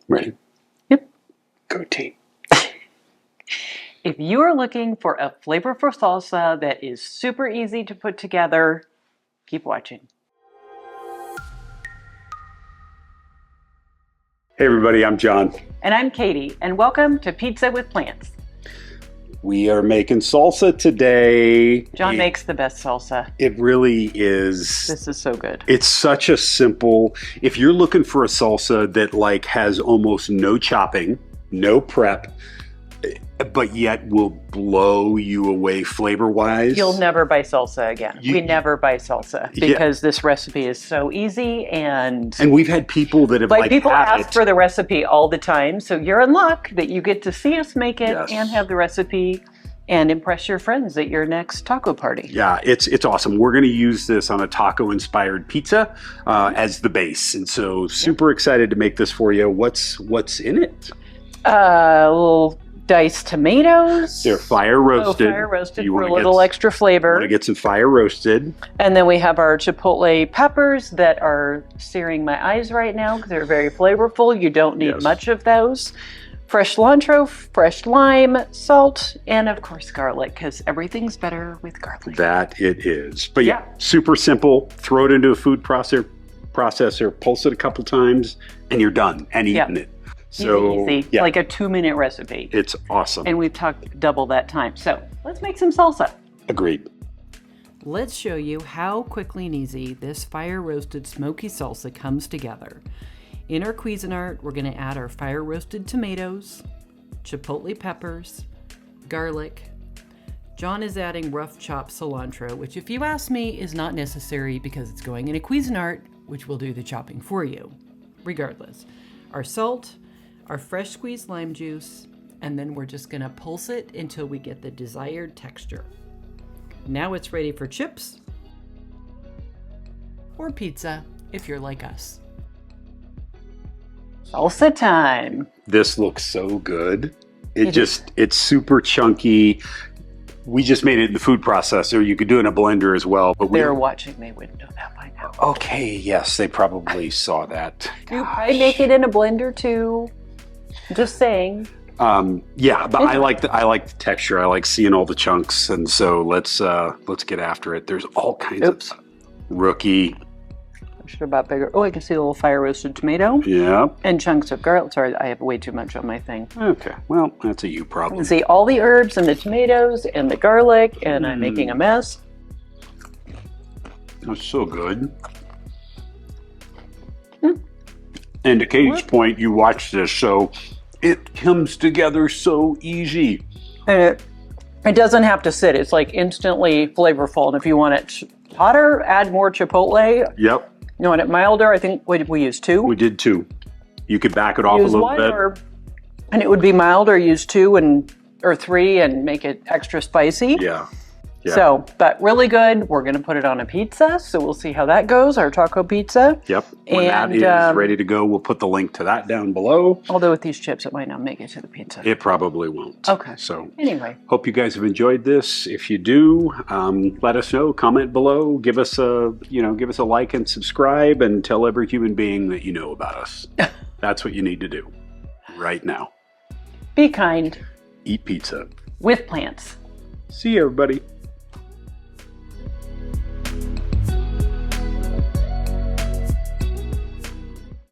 Right. Yep. Go team. If you are looking for a flavorful salsa that is super easy to put together, keep watching. Hey everybody, I'm John. And I'm Katie, and welcome to Pizza with Plants. We are making salsa today. John makes the best salsa. It really is. This is so good. It's such a simple, if you're looking for a salsa that like has almost no chopping, no prep, but yet will blow you away flavor-wise. You'll never buy salsa again. We never buy salsa because this recipe is so easy and we've had people that have like people ask for the recipe all the time. So you're in luck that you get to see us make it and have the recipe and impress your friends at your next taco party. Yeah, it's awesome. We're going to use this on a taco-inspired pizza as the base, and so super excited to make this for you. What's in it? Little diced tomatoes. They're fire roasted. Fire roasted for a little extra flavor. Want to get some fire roasted. And then we have our chipotle peppers that are searing my eyes right now because they're very flavorful. You don't need much of those. Fresh cilantro, fresh lime, salt, and of course garlic, because everything's better with garlic. That it is. But yeah, super simple. Throw it into a food processor, pulse it a couple times, and you're done and eating it. So easy. Like a 2-minute recipe. It's awesome. And we've talked double that time. So let's make some salsa. Agreed. Let's show you how quickly and easy this fire roasted smoky salsa comes together. In our Cuisinart, we're going to add our fire roasted tomatoes, chipotle peppers, garlic. John is adding rough chopped cilantro, which if you ask me is not necessary because it's going in a Cuisinart, which will do the chopping for you. Regardless. Our salt, our fresh squeezed lime juice, and then we're just going to pulse it until we get the desired texture. Now it's ready for chips or pizza if you're like us. Salsa time. This looks so good. It's super chunky. We just made it in the food processor. You could do it in a blender as well. But they're watching. They wouldn't know that by now. Okay, yes, they probably saw that. You probably make it in a blender too. Just saying. Yeah, but I like the texture. I like seeing all the chunks, and so let's get after it. There's all kinds of rookie. I should have bought bigger. Oh, I can see a little fire roasted tomato. Yeah. And chunks of garlic. Sorry, I have way too much on my thing. Okay, well, that's a you problem. You see all the herbs and the tomatoes and the garlic, and I'm making a mess. That's so good. And to Katie's point, you watch this, so it comes together so easy. And it doesn't have to sit. It's like instantly flavorful. And if you want it hotter, add more chipotle. Yep. You want it milder? I think we used 2. We did 2. You could back it off a little bit. And it would be mild, or use 2 or 3 and make it extra spicy. Yeah. So, but really good. We're going to put it on a pizza, so we'll see how that goes, our taco pizza. Yep. When that is ready to go, we'll put the link to that down below. Although with these chips, it might not make it to the pizza. It probably won't. Okay. So anyway. Hope you guys have enjoyed this. If you do, let us know. Comment below. Give us a like and subscribe, and tell every human being that you know about us. That's what you need to do right now. Be kind. Eat pizza. With plants. See you, everybody.